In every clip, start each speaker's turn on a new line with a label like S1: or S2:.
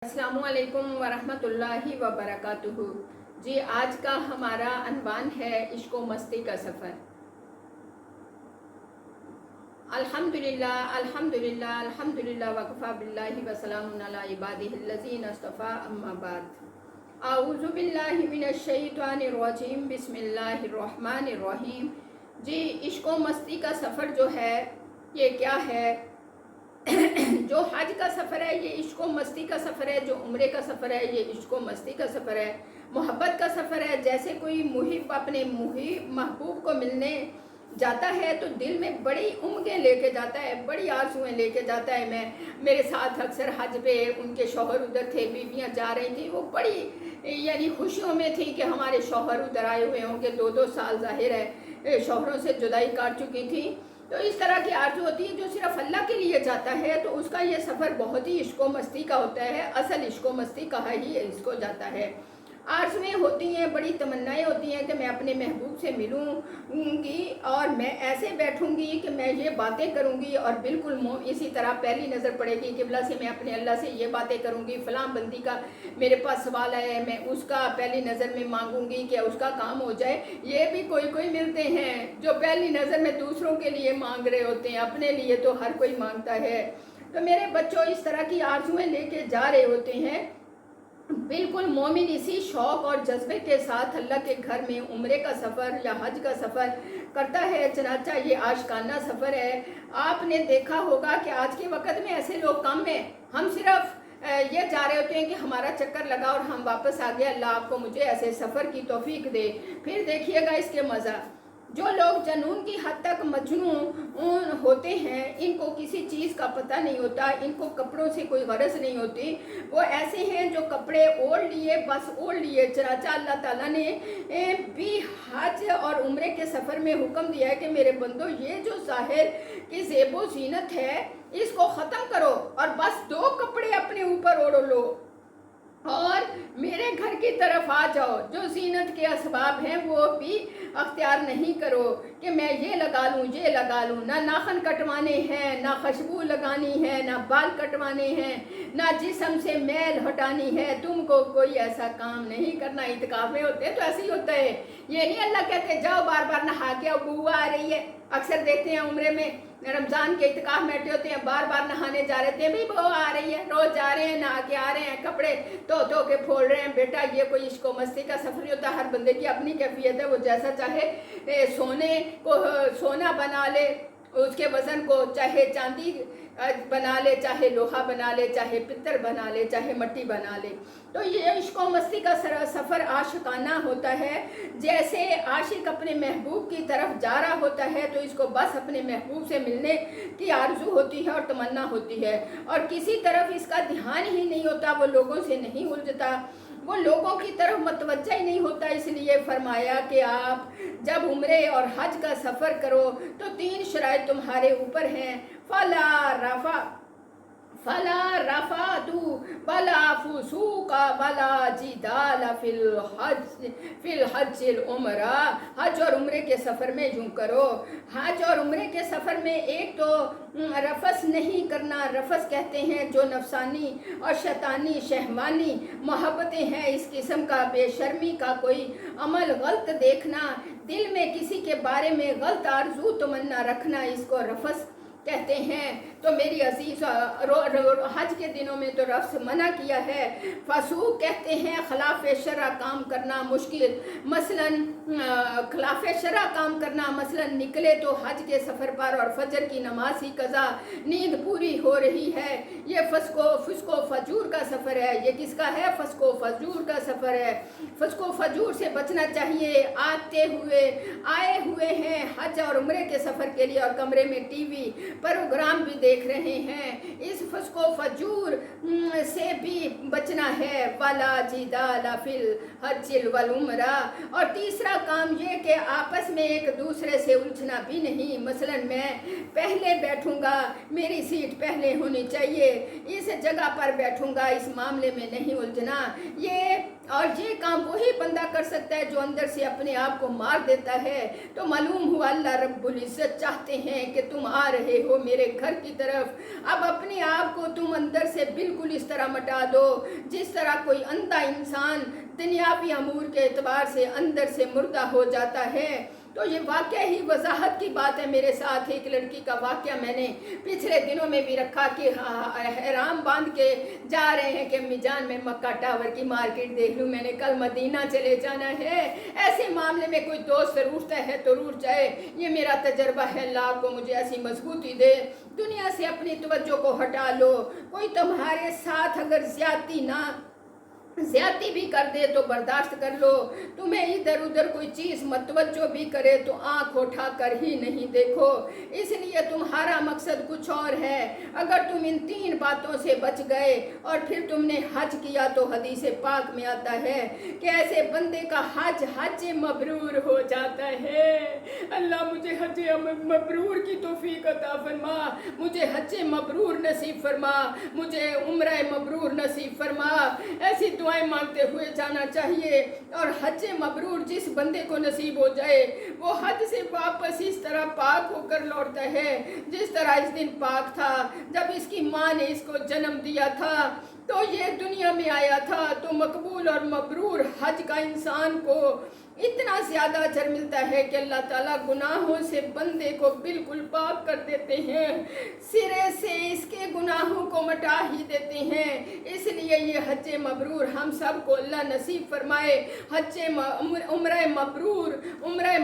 S1: अस्सलाम वालेकुम वरहमतुल्लाहि वबरकातुहू। जी, आज का हमारा अनवान है इश्क व मस्ती का सफ़र। अल्हम्दुलिल्लाह अल्हम्दुलिल्लाह अल्हम्दुलिल्लाह वकफ़ा बिल्लाहि व सलामुन अला इबादिहिल्लज़ीना इस्तफ़ा अम्मा बाद। आऊज़ु बिल्लाहि मिनश शैतानिर रजीम बिस्मिल्लाहिर रहमानिर रहीम। जी, इश्क व मस्ती का सफ़र जो है ये क्या है? जो हज का सफ़र है ये इश्क व मस्ती का सफ़र है, जो उम्रे का सफ़र है ये इश्क व मस्ती का सफ़र है, मोहब्बत का सफ़र है। जैसे कोई मुहिब अपने महबूब को मिलने जाता है तो दिल में बड़ी उम्मीदें लेके जाता है, बड़ी आरज़ुएं लेके जाता है। मेरे साथ अक्सर हज पे उनके शौहर उधर थे, बीवियां जा रही थी, वो बड़ी यानी खुशियों में थी कि हमारे शौहर उधर आए हुए होंगे। 2-2 साल ज़ाहिर है शौहरों से जुदाई काट चुकी थी। तो इस तरह की आरज़ू होती है। जो सिर्फ अल्लाह के लिए जाता है तो उसका ये सफ़र बहुत ही इश्क व मस्ती का होता है। असल इश्क व मस्ती कहा ही इसको जाता है। आरज़ुएं होती हैं, बड़ी तमन्नाएं होती हैं कि मैं अपने महबूब से मिलूंगी और मैं ऐसे बैठूंगी कि मैं ये बातें करूंगी और बिल्कुल इसी तरह पहली नज़र पड़ेगी किबला से मैं अपने अल्लाह से ये बातें करूंगी। फ़लाँ बंदी का मेरे पास सवाल है, मैं उसका पहली नज़र में मांगूंगी कि उसका काम हो जाए। ये भी कोई मिलते हैं जो पहली नज़र में दूसरों के लिए मांग रहे होते हैं, अपने लिए तो हर कोई मांगता है। तो मेरे बच्चों, इस तरह की आरज़ुएं लेके जा रहे होते हैं। बिल्कुल मोमिन इसी शौक़ और जज्बे के साथ अल्लाह के घर में उम्रे का सफ़र या हज का सफ़र करता है। चनाचा ये आशिकाना सफ़र है। आपने देखा होगा कि आज के वक़्त में ऐसे लोग कम हैं। हम सिर्फ ये जा रहे होते हैं कि हमारा चक्कर लगा और हम वापस आ गए, अल्लाह आपको मुझे ऐसे सफ़र की तौफीक दे। फिर देखिएगा इसके मज़ा। जो लोग जनून की हद तक मजनून होते हैं, इनको किसी चीज़ का पता नहीं होता, इनको कपड़ों से कोई गरज नहीं होती। वो ऐसे हैं जो कपड़े ओढ़ लिए, बस ओढ़ लिए। चनाचा अल्लाह ताला ने भी हज और उम्रे के सफ़र में हुक्म दिया है कि मेरे बंदो, ये जो ज़ाहिर की ज़ेबो ज़ीनत है इसको ख़त्म करो और बस 2 कपड़े अपने ऊपर ओढ़ लो और मेरे घर की तरफ आ जाओ। जो ज़ीनत के असबाब हैं वो भी अख्तियार नहीं करो कि मैं ये लगा लूँ। ना नाखन कटवाने हैं, ना खुशबू लगानी है, ना बाल कटवाने हैं, ना जिस्म से मैल हटानी है। तुमको कोई ऐसा काम नहीं करना। इत्काफ में होते हैं तो ऐसे ही होता है। ये नहीं अल्लाह कहते जाओ बार बार नहा के, अब बुआ आ रही है। अक्सर देखते हैं उम्रे में रमज़ान के इत्काफ में बैठे होते हैं, बार बार नहाने जा रहे थे, भाई वो आ रही है, रोज़ जा रहे हैं, नहा के आ रहे हैं, कपड़े धो के फोड़ रहे हैं। बेटा, ये कोई इश्क व मस्ती का सफ़र नहीं होता। हर बंदे की अपनी कैफियत है, वो जैसा चाहे सोने को सोना बना ले, उसके वज़न को चाहे चांदी बना ले, चाहे लोहा बना ले, चाहे पित्तर बना ले, चाहे मट्टी बना ले। तो ये इश्क व मस्ती का सफ़र आशिकाना होता है। जैसे आशिक अपने महबूब की तरफ जा रहा होता है तो इसको बस अपने महबूब से मिलने की आरज़ू होती है और तमन्ना होती है और किसी तरफ इसका ध्यान ही नहीं होता। वो लोगों से नहीं उलझता, वो लोगों की तरफ मतवज्जा ही नहीं होता। इसलिए फरमाया कि आप जब उम्रे और हज का सफ़र करो तो 3 शराइत तुम्हारे ऊपर हैं। फला रफातु वला फुसूका वला जिदाला फिल हज्जिल उमरा। हज और उम्रे के सफ़र में यूँ करो। हज और उम्रे के सफ़र में एक तो रफस नहीं करना। रफस कहते हैं जो नफसानी और शैतानी शहवानी मोहब्बतें हैं, इस किस्म का बेशर्मी का कोई अमल, गलत देखना, दिल में किसी के बारे में गलत आरज़ू तमन्ना रखना, इसको रफस कहते हैं। तो मेरी अजीज़, हज के दिनों में तो रफ्स मना किया है। फसूक कहते हैं खिलाफ शरा काम करना मुश्किल, मसलन खिलाफ शरा काम करना, मसलन निकले तो हज के सफ़र पर और फजर की नमाज ही कज़ा, नींद पूरी हो रही है। ये फस्को फजूर का सफ़र है। ये किसका है? फस्को फजूर का सफ़र है। फस्को फजूर से बचना चाहिए। आए हुए हैं हज और उम्रे के सफ़र के लिए और कमरे में टीवी प्रोग्राम भी देख रहे हैं। इस फस्को फजूर से भी बचना है। वला जिदाला फिल हज्जिल वल उम्रा। और तीसरा काम ये कि आपस में एक दूसरे से उलझना भी नहीं। मसलन मैं पहले बैठूंगा, मेरी सीट पहले होनी चाहिए, इस जगह पर बैठूंगा, اس معاملے میں نہیں الجھنا. یہ کام وہی بندہ کر سکتا ہے جو اندر سے اپنے آپ کو مار دیتا ہے. تو معلوم ہوا اللہ رب العزت چاہتے ہیں کہ تم آ رہے ہو میرے گھر کی طرف. اب اپنے آپ کو تم اندر سے بالکل اس طرح مٹا دو جس طرح کوئی اندھا انسان دنیاوی امور کے اعتبار سے اندر سے مردہ ہو جاتا ہے. تو یہ واقعہ ہی وضاحت کی بات ہے. میرے ساتھ ایک لڑکی کا واقعہ میں نے پچھلے دنوں میں بھی رکھا کہ احرام باندھ کے جا رہے ہیں کہ امی جان میں مکہ ٹاور کی مارکیٹ دیکھ لوں, میں نے کل مدینہ چلے جانا ہے. ایسے معاملے میں کوئی دوست روٹتا ہے تو روٹ جائے. یہ میرا تجربہ ہے. اللہ آپ کو مجھے ایسی مضبوطی دے. دنیا سے اپنی توجہ کو ہٹا لو. کوئی تمہارے ساتھ اگر زیادتی بھی کر دے تو برداشت کر لو. تمہیں ادھر ادھر کوئی چیز متوجہ بھی کرے تو آنکھ اٹھا کر ہی نہیں دیکھو. اس لیے تمہارا مقصد کچھ اور ہے. اگر تم ان 3 باتوں سے بچ گئے اور پھر تم نے حج کیا تو حدیث پاک میں آتا ہے کہ ایسے بندے کا حج مبرور ہو جاتا ہے. اللہ مجھے حج مبرور کی توفیق عطا فرما. مجھے حج مبرور نصیب فرما. مجھے عمرہ مبرور نصیب فرما. ایسی دعائیں مانگتے ہوئے جانا چاہیے. اور حج مبرور جس بندے کو نصیب ہو جائے وہ حج سے واپس اس طرح پاک ہو کر لوٹتا ہے جس طرح اس دن پاک تھا جب اس کی ماں نے اس کو جنم دیا تھا. تو یہ دنیا میں آیا تھا. تو مقبول اور مبرور حج کا انسان کو اتنا زیادہ اجر ملتا ہے کہ اللہ تعالیٰ گناہوں سے بندے کو بالکل پاک کر دیتے ہیں. سرے سے اس کے گناہوں کو مٹا ہی دیتے ہیں. اس لیے یہ حج مبرور ہم سب کو اللہ نصیب فرمائے. عمرہ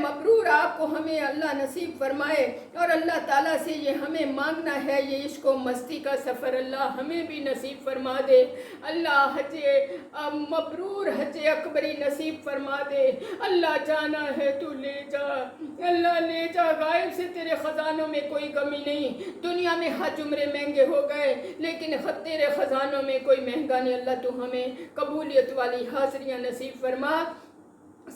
S1: مبرور آپ کو ہمیں اللہ نصیب فرمائے. اور اللہ تعالیٰ سے یہ ہمیں مانگنا ہے یہ عشق و مستی کا سفر اللہ ہمیں بھی نصیب فرما دے. اللہ حج مبرور حج اکبری نصیب فرما دے. اللہ جانا ہے تو لے جا. اللہ لے جا. غائب سے تیرے خزانوں میں کوئی کمی نہیں. دنیا میں حج عمرے مہنگے ہو گئے لیکن تیرے خزانوں میں کوئی مہنگا نہیں. اللہ تو ہمیں قبولیت والی حاضریاں نصیب فرما.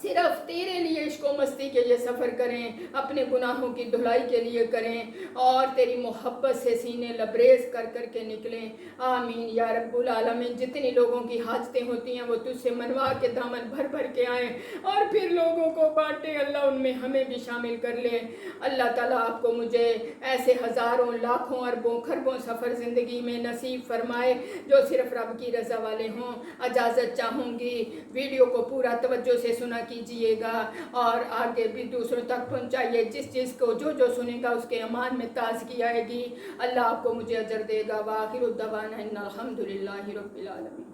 S1: صرف تیرے لیے عشق و مستی کے یہ سفر کریں. اپنے گناہوں کی دھلائی کے لیے کریں اور تیری محبت سے سینے لبریز کر کر کے نکلیں. آمین یا رب العالمین. جتنی لوگوں کی حاجتیں ہوتی ہیں وہ تجھ سے منوا کے دامن بھر بھر کے آئیں اور پھر لوگوں کو بانٹیں. اللہ ان میں ہمیں بھی شامل کر لے. اللہ تعالیٰ آپ کو مجھے ایسے ہزاروں لاکھوں اربوں خربوں سفر زندگی میں نصیب فرمائے جو صرف رب کی رضا والے ہوں. اجازت چاہوں گی ویڈیو کو پورا توجہ سے سنا کیجئے گا اور آگے بھی دوسروں تک پہنچائیے. جس کو جو سنے گا اس کے ایمان میں تازگی آئے گی. اللہ آپ کو مجھے اجر دے گا. وآخر الدعوانا ان الحمدللہ رب العالمین.